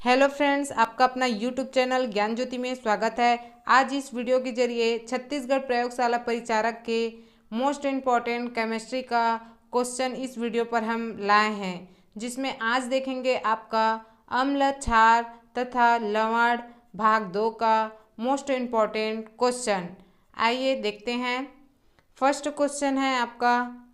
Hello friends, आपका अपना YouTube channel ज्ञान ज्योति में स्वागत है। आज इस वीडियो के जरिए छत्तीसगढ़ प्रयोगशाला परिचारक के मोस्ट इम्पॉर्टेंट केमिस्ट्री का क्वेश्चन इस वीडियो पर हम लाए हैं, जिसमें आज देखेंगे आपका अम्ल, क्षार तथा लवण भाग 2 का मोस्ट इम्पॉर्टेंट क्वेश्चन। आइए देखते हैं। फर्स्ट क्वेश्चन है आपका,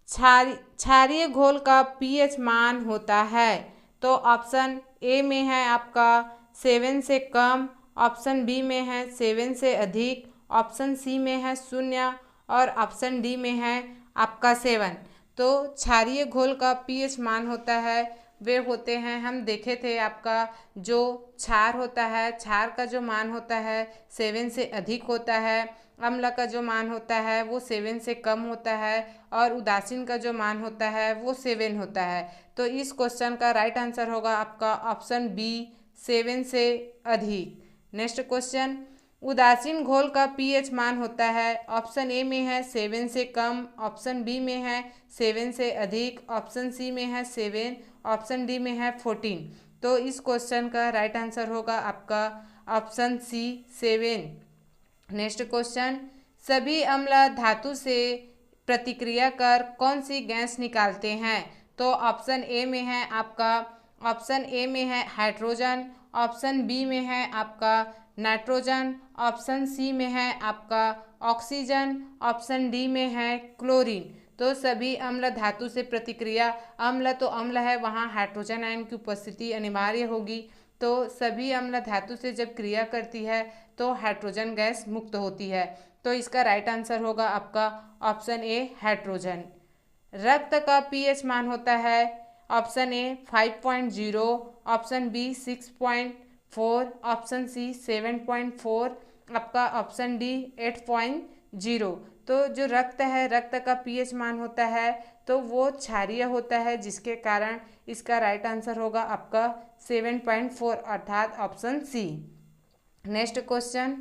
क्षारीय घोल का पीएच मान होता है। तो ऑप्शन ए में है आपका 7 से कम, ऑप्शन बी में है 7 से अधिक, ऑप्शन सी में है 0 और ऑप्शन डी में है आपका 7। तो क्षारीय घोल का पीएच मान होता है, वे होते हैं, हम देखे थे आपका जो क्षार होता है, क्षार का जो मान होता है 7 से अधिक होता है, अम्ल का जो मान होता है वो 7 से कम होता है और उदासीन का जो मान होता है वो 7 होता है। तो इस क्वेश्चन का राइट आंसर होगा आपका ऑप्शन बी, 7 से अधिक। नेक्स्ट क्वेश्चन, उदासीन घोल का पीएच मान होता है। ऑप्शन ए में है 7 से कम, ऑप्शन बी में है 7 से अधिक, ऑप्शन सी में है 7, ऑप्शन डी में है 14। तो इस क्वेश्चन का राइट आंसर होगा आपका ऑप्शन सी, 7। नेक्स्ट क्वेश्चन, सभी अम्ल धातु से प्रतिक्रिया कर कौन सी गैस निकालते हैं। तो ऑप्शन ए में है आपका, ऑप्शन ए में है हाइड्रोजन, ऑप्शन बी में है आपका नाइट्रोजन, ऑप्शन सी में है आपका ऑक्सीजन, ऑप्शन डी में है क्लोरीन। तो सभी अम्ल धातु से प्रतिक्रिया, अम्ल तो अम्ल है, वहाँ हाइड्रोजन आयन की उपस्थिति अनिवार्य होगी। तो सभी अम्ल धातु से जब क्रिया करती है तो हाइड्रोजन गैस मुक्त होती है। तो इसका राइट आंसर होगा आपका ऑप्शन ए, हाइड्रोजन। रक्त का पीएच मान होता है। Option A 5.0, option B 6.4, option C 7.4, आपका ऑप्शन डी 8.0। तो जो रक्त है, रक्त का पीएच मान होता है तो वो क्षारीय होता है, जिसके कारण इसका राइट आंसर होगा आपका 7.4 अर्थात ऑप्शन सी। नेक्स्ट क्वेश्चन,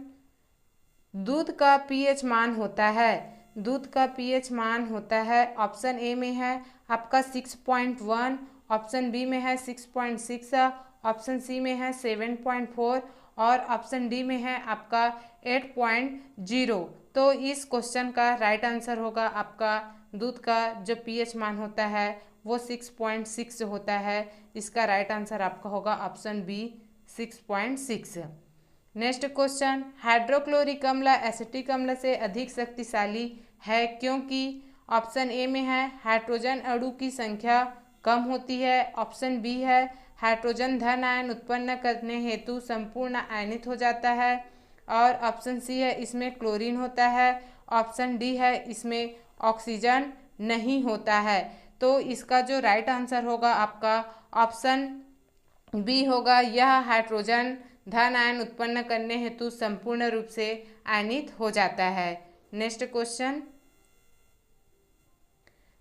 दूध का पीएच मान होता है। दूध का पीएच मान होता है, ऑप्शन ए में है आपका 6.1, ऑप्शन बी में है 6.6, ऑप्शन सी में है 7.4 और ऑप्शन डी में है आपका 8.0। तो इस क्वेश्चन का राइट आंसर होगा आपका दूध का जो पीएच मान होता है वो 6.6 होता है। इसका राइट आंसर आपका होगा option B, 6.6। Next question, hydrochloric अम्ल एसिटिक अम्ल से अधिक शक्तिशाली है क्योंकि। ऑप्शन ए में है हाइड्रोजन अणु की संख्या कम होती है, ऑप्शन बी है हाइड्रोजन धन आयन उत्पन्न करने हेतु संपूर्ण आयनित हो जाता है और ऑप्शन सी है इसमें क्लोरीन होता है, ऑप्शन डी है इसमें ऑक्सीजन नहीं होता है। तो इसका जो राइट आंसर होगा आपका ऑप्शन बी होगा, यह हाइड्रोजन धन आयन उत्पन्न करने हेतु संपूर्ण रूप से आयनित हो जाता है। नेक्स्ट क्वेश्चन,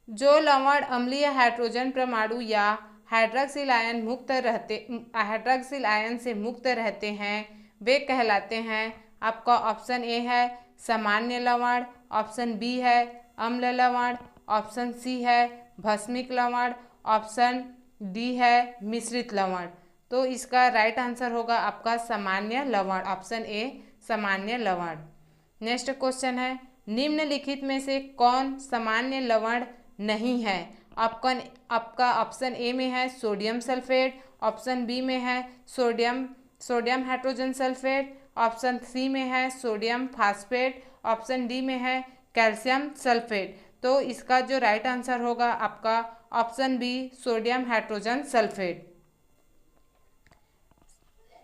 जो लवण अम्लीय हाइड्रोजन परमाणु या हाइड्रॉक्सिल आयन से मुक्त रहते हैं वे कहलाते हैं। आपका ऑप्शन ए है सामान्य लवण, ऑप्शन बी है अम्ल लवण, ऑप्शन सी है भस्मिक लवण, ऑप्शन डी है मिश्रित लवण। तो इसका राइट आंसर होगा आपका सामान्य लवण, ऑप्शन ए, सामान्य लवण। नेक्स्ट क्वेश्चन है, निम्नलिखित में से कौन सामान्य लवण नहीं है। आपका ऑप्शन ए में है सोडियम सल्फेट, ऑप्शन बी में है sodium hydrogen sulphate, option C में है सोडियम फास्फेट, ऑप्शन डी में है कैल्शियम सल्फेट। तो इसका जो राइट आंसर होगा आपका option B, sodium hydrogen sulphate.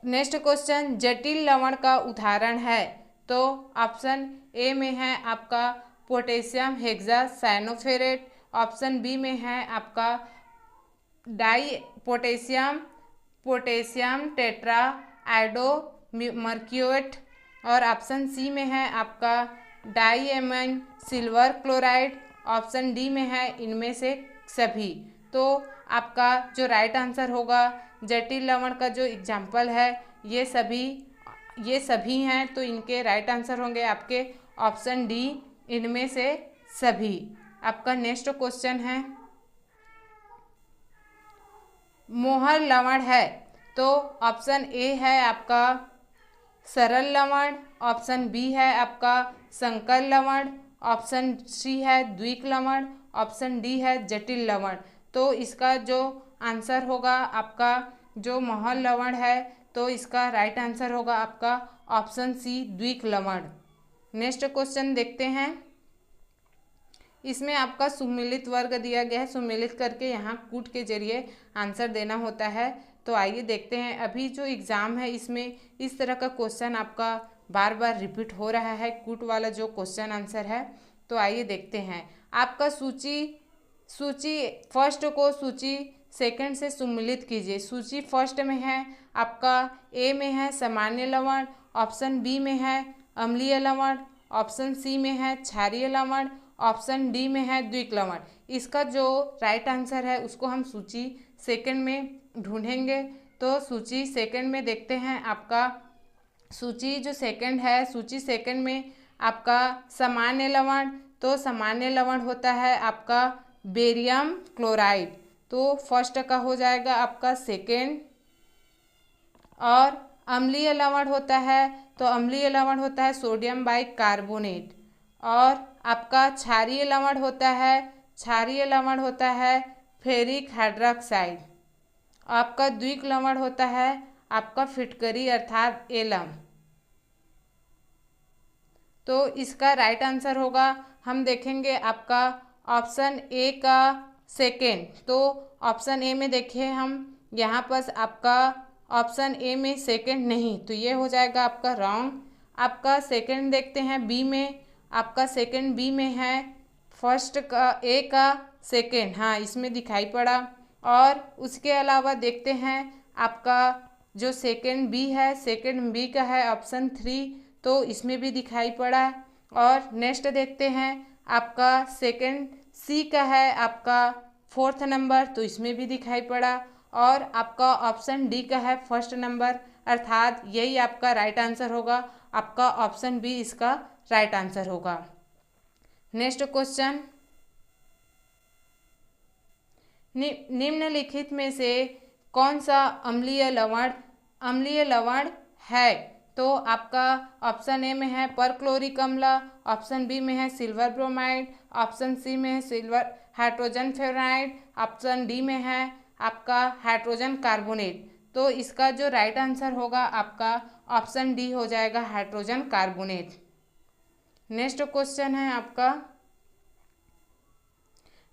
Next question, जटिल लवण का उदाहरण है। तो ऑप्शन ए में है आपका पोटेशियम हेक्सासाइनोफेरेट, ऑप्शन बी में है आपका पोटेशियम टेट्रा आइडो मर्क्यूरेट और ऑप्शन सी में है आपका डाईएमाइन सिल्वर क्लोराइड, ऑप्शन डी में है इनमें से सभी। तो आपका जो राइट आंसर होगा, जटिल लवण का जो एग्जाम्पल है ये सभी हैं, तो इनके राइट आंसर होंगे आपके ऑप्शन डी, इनमें से सभी। आपका नेक्स्ट क्वेश्चन है, मोहर लवण है। तो ऑप्शन ए है आपका सरल लवण, ऑप्शन बी है आपका संकर लवण, ऑप्शन सी है द्विक लवण, ऑप्शन डी है जटिल लवण। तो इसका जो आंसर होगा आपका जो महल लवण है, तो इसका राइट आंसर होगा आपका ऑप्शन सी द्विक लवण। नेक्स्ट क्वेश्चन देखते हैं। इसमें आपका सुमेलित वर्ग दिया गया है, सुमेलित करके यहाँ कूट के जरिए आंसर देना होता है। तो आइए देखते हैं। अभी जो एग्ज़ाम है इसमें इस तरह का क्वेश्चन आपका बार बार रिपीट हो रहा है, कूट वाला जो क्वेश्चन आंसर है। तो आइए देखते हैं। आपका सूची फर्स्ट को सूची सेकंड से सुमेलित कीजिए। सूची फर्स्ट में है आपका ए में है सामान्य लवण, ऑप्शन बी में है अम्लीय लवण, ऑप्शन सी में है क्षारीय लवण, ऑप्शन डी में है द्विक लवण। इसका जो राइट आंसर है उसको हम सूची सेकंड में ढूंढेंगे। तो सूची सेकंड में देखते हैं। आपका सूची जो सेकंड है, सूची सेकंड में आपका सामान्य लवण, तो सामान्य लवण होता है आपका बेरियम क्लोराइड। तो फर्स्ट का हो जाएगा आपका सेकंड। और अम्लीय लवण होता है, तो अम्लीय लवण होता है सोडियम बाइकार्बोनेट। और आपका क्षारीय लवण होता है, क्षारीय लवण होता है फेरिक हाइड्रोक्साइड। आपका द्विक लवण होता है आपका फिटकरी अर्थात एलम। तो इसका राइट आंसर होगा, हम देखेंगे आपका ऑप्शन ए का सेकेंड। तो ऑप्शन ए में देखिए हम यहाँ पर आपका ऑप्शन ए में सेकेंड नहीं, तो ये हो जाएगा आपका रॉन्ग। आपका सेकेंड देखते हैं बी में, आपका सेकेंड बी में है फर्स्ट का ए का सेकेंड, हाँ इसमें दिखाई पड़ा। और उसके अलावा देखते हैं आपका जो सेकेंड बी है, सेकेंड बी का है ऑप्शन 3, तो इसमें भी दिखाई पड़ा। और नेक्स्ट देखते हैं आपका सेकेंड सी का है आपका 4th नंबर, तो इसमें भी दिखाई पड़ा। और आपका ऑप्शन डी का है फर्स्ट नंबर, अर्थात यही आपका राइट आंसर होगा। आपका ऑप्शन बी इसका राइट आंसर होगा। नेक्स्ट क्वेश्चन, निम्नलिखित में से कौन सा अम्लीय लवण है? तो आपका ऑप्शन ए में है परक्लोरिक अम्ल, ऑप्शन बी में है सिल्वर ब्रोमाइड, ऑप्शन सी में है silver hydrogen fluoride, option D में है आपका हाइड्रोजन कार्बोनेट। तो इसका जो राइट आंसर होगा आपका ऑप्शन डी हो जाएगा हाइड्रोजन कार्बोनेट। नेक्स्ट क्वेश्चन है आपका,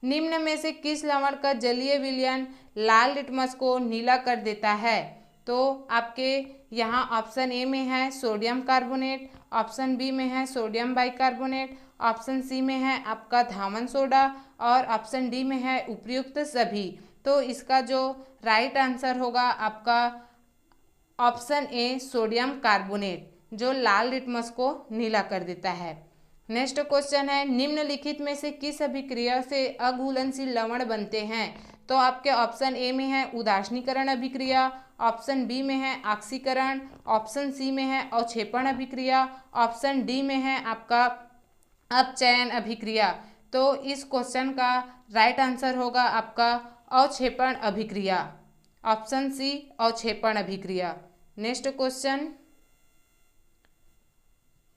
निम्न में से किस लवण का जलीय विलयन लाल लिटमस को नीला कर देता है? तो आपके यहाँ ऑप्शन ए में है सोडियम कार्बोनेट, ऑप्शन बी में है सोडियम बाइकार्बोनेट, ऑप्शन सी में है आपका धामन सोडा, और ऑप्शन डी में है उपर्युक्त सभी। तो इसका जो राइट आंसर होगा आपका ऑप्शन ए सोडियम कार्बोनेट, जो लाल लिटमस को नीला कर देता है। नेक्स्ट क्वेश्चन है, निम्नलिखित में से किस अभिक्रिया से अघुलनशील लवण बनते हैं? तो आपके ऑप्शन ए में है उदासीनीकरण अभिक्रिया, ऑप्शन बी में है ऑक्सीकरण, ऑप्शन सी में है अवक्षेपण अभिक्रिया, ऑप्शन डी में है आपका अपचयन अभिक्रिया। तो इस क्वेश्चन का राइट आंसर होगा आपका अवक्षेपण अभिक्रिया, ऑप्शन सी अवक्षेपण अभिक्रिया। नेक्स्ट क्वेश्चन,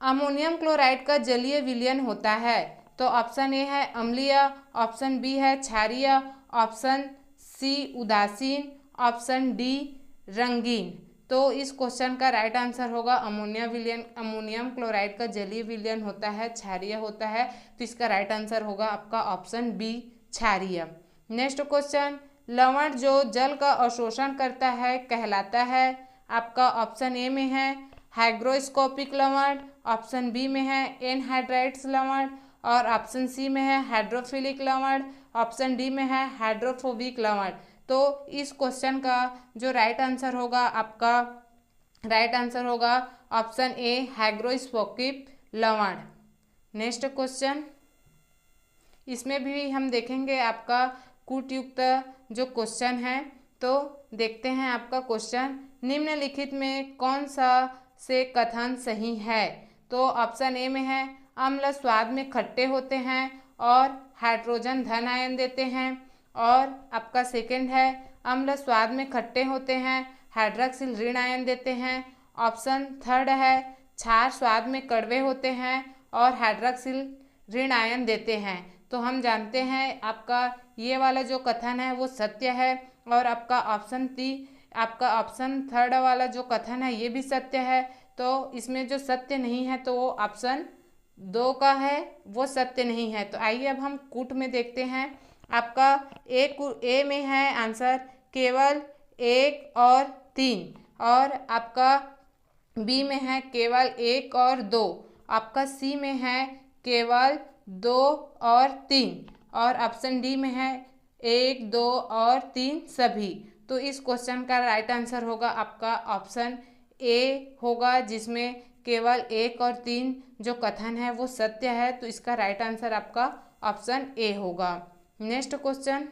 अमोनियम क्लोराइड का जलीय विलयन होता है? तो ऑप्शन ए है अम्लीय, ऑप्शन बी है क्षारीय, ऑप्शन सी उदासीन, ऑप्शन डी रंगीन। तो इस क्वेश्चन का राइट आंसर होगा अमोनियम क्लोराइड का जलीय विलयन होता है क्षारीय होता है, तो इसका राइट आंसर होगा आपका ऑप्शन बी क्षारीय। नेक्स्ट क्वेश्चन, लवण जो जल का अवशोषण करता है कहलाता है? आपका ऑप्शन ए में है हाइग्रोस्कोपिक लवण, ऑप्शन बी में है एनहाइड्राइड्स लवण, और ऑप्शन सी में है हाइड्रोफिलिक लवण, ऑप्शन डी में है हाइड्रोफोबिक लवण। तो इस क्वेश्चन का जो राइट आंसर होगा आपका राइट आंसर होगा ऑप्शन ए हाइग्रोस्कोपिक लवण। नेक्स्ट क्वेश्चन, इसमें भी हम देखेंगे आपका कूटयुक्त जो क्वेश्चन है। तो देखते हैं आपका क्वेश्चन, निम्नलिखित में कौन सा से कथन सही है? तो ऑप्शन ए में है अम्ल स्वाद में खट्टे होते हैं और हाइड्रोजन धन आयन देते हैं, और आपका सेकंड है अम्ल स्वाद में खट्टे होते हैं, हाइड्रॉक्सिल ऋण आयन देते हैं। ऑप्शन थर्ड है क्षार स्वाद में कड़वे होते हैं और हाइड्रॉक्सिल ऋण आयन देते हैं। तो हम जानते हैं आपका ये वाला जो कथन है वो सत्य है और आपका ऑप्शन थर्ड वाला जो कथन है ये भी सत्य है। तो इसमें जो सत्य नहीं है तो वो ऑप्शन 2 का है, वो सत्य नहीं है। तो आइए अब हम कूट में देखते हैं। आपका ए में है आंसर केवल 1 और 3 और आपका बी में है केवल 1 और 2, आपका सी में है केवल 2 और 3 और ऑप्शन डी में है 1, 2 और 3 सभी। तो इस क्वेश्चन का राइट आंसर होगा आपका ऑप्शन ए होगा, जिसमें केवल 1 और 3 जो कथन है वो सत्य है। तो इसका राइट आंसर आपका ऑप्शन ए होगा। नेक्स्ट क्वेश्चन,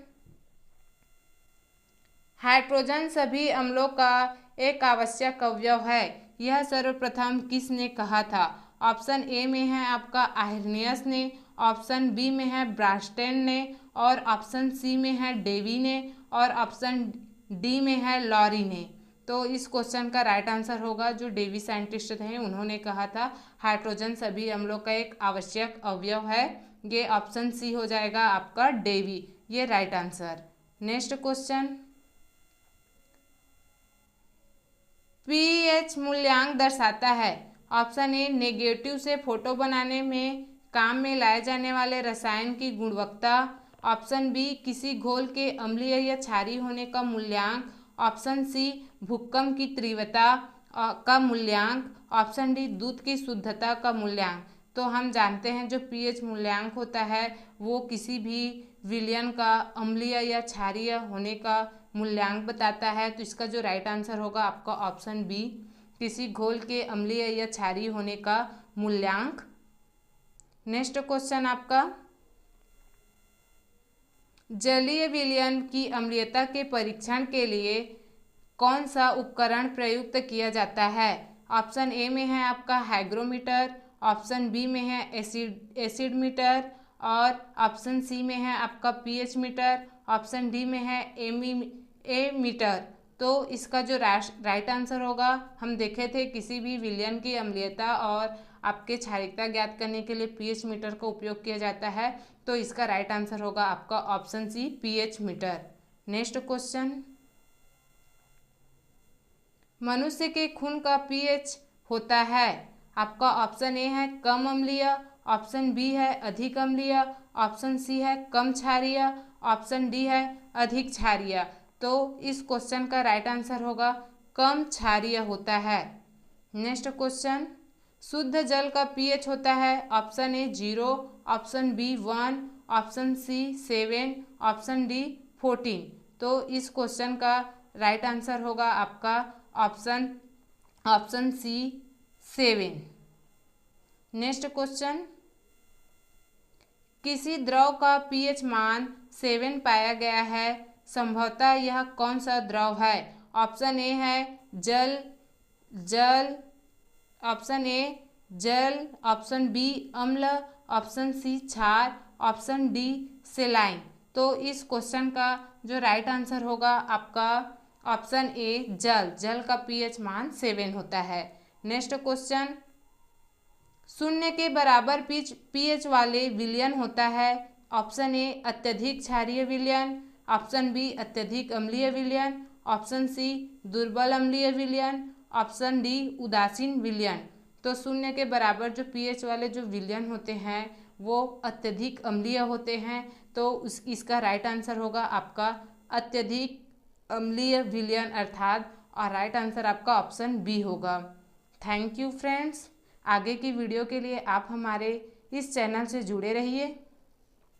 हाइड्रोजन सभी अम्लों का एक आवश्यक अवयव है, यह सर्वप्रथम किसने कहा था? ऑप्शन ए में है आपका आयरनियस ने, ऑप्शन बी में है ब्रास्टेन ने और ऑप्शन सी में है डेवी ने और ऑप्शन डी में है लॉरी ने। तो इस क्वेश्चन का राइट आंसर होगा जो डेवी साइंटिस्ट थे उन्होंने कहा था हाइड्रोजन सभी अम्लों का एक आवश्यक अवयव है। ये ऑप्शन सी हो जाएगा आपका डेवी, ये right answer. Next question, pH मूल्यांक दर्शाता है। ऑप्शन ए नेगेटिव से फोटो बनाने में काम में लाए जाने वाले रसायन की गुणवत्ता, ऑप्शन बी किसी घोल के अम्लीय या क्षारीय होने का मूल्यांक, ऑप्शन सी भूकंप की तीव्रता का मूल्यांक, ऑप्शन डी दूध की शुद्धता का मूल्यांक। तो हम जानते हैं जो पीएच मूल्यांक होता है वो किसी भी विलयन का अम्लीय या क्षारीय होने का मूल्यांक बताता है। तो इसका जो राइट आंसर होगा आपका ऑप्शन बी किसी घोल के अम्लीय या क्षारीय होने का मूल्यांक। नेक्स्ट क्वेश्चन आपका, जलीय विलयन की अम्लीयता के परीक्षण के लिए कौन सा उपकरण प्रयुक्त किया जाता है? ऑप्शन ए में है आपका हाइग्रोमीटर, ऑप्शन बी में है एसिड मीटर और ऑप्शन सी में है आपका पीएच मीटर, ऑप्शन डी में है ए मीटर। तो इसका जो राइट आंसर होगा, हम देखे थे किसी भी विलयन की अम्लीयता और आपके क्षारीयता ज्ञात करने के लिए पीएच मीटर का उपयोग किया जाता है। तो इसका राइट आंसर होगा आपका option C pH meter. Next question, मनुष्य के खून का पीएच होता है, आपका ऑप्शन ए है कम अम्लीय, ऑप्शन बी है अधिक अम्लीय, ऑप्शन सी है कम क्षारीय, ऑप्शन डी है अधिक क्षारीय। तो इस क्वेश्चन का राइट आंसर होगा कम क्षारीय होता है। नेक्स्ट क्वेश्चन, शुद्ध जल का पीएच होता है, option A 0, option B 1, option C 7, option D 14। तो इस क्वेश्चन का राइट आंसर होगा आपका ऑप्शन सी 7। नेक्स्ट क्वेश्चन, किसी द्रव का पीएच मान 7 पाया गया है, संभवतः यह कौन सा द्रव है? ऑप्शन ए है जल, ऑप्शन ए जल, ऑप्शन बी अम्ल, ऑप्शन सी क्षार, ऑप्शन डी सेलाइन। तो इस क्वेश्चन का जो राइट आंसर होगा आपका ऑप्शन ए जल का पीएच मान 7 होता है। नेक्स्ट क्वेश्चन, शून्य के बराबर पीएच वाले विलयन होता है, ऑप्शन ए अत्यधिक क्षारीय विलयन, ऑप्शन बी अत्यधिक अम्लीय विलयन, ऑप्शन सी दुर्बल अम्लीय विलयन, ऑप्शन डी उदासीन विलयन। तो शून्य के बराबर जो पीएच वाले जो विलयन होते हैं वो अत्यधिक अम्लीय होते हैं। तो इसका राइट आंसर होगा आपका अत्यधिक अम्लीय विलयन अर्थात, और राइट आंसर आपका ऑप्शन बी होगा। Thank you friends. आगे की वीडियो के लिए आप हमारे इस चैनल से जुड़े रहिए।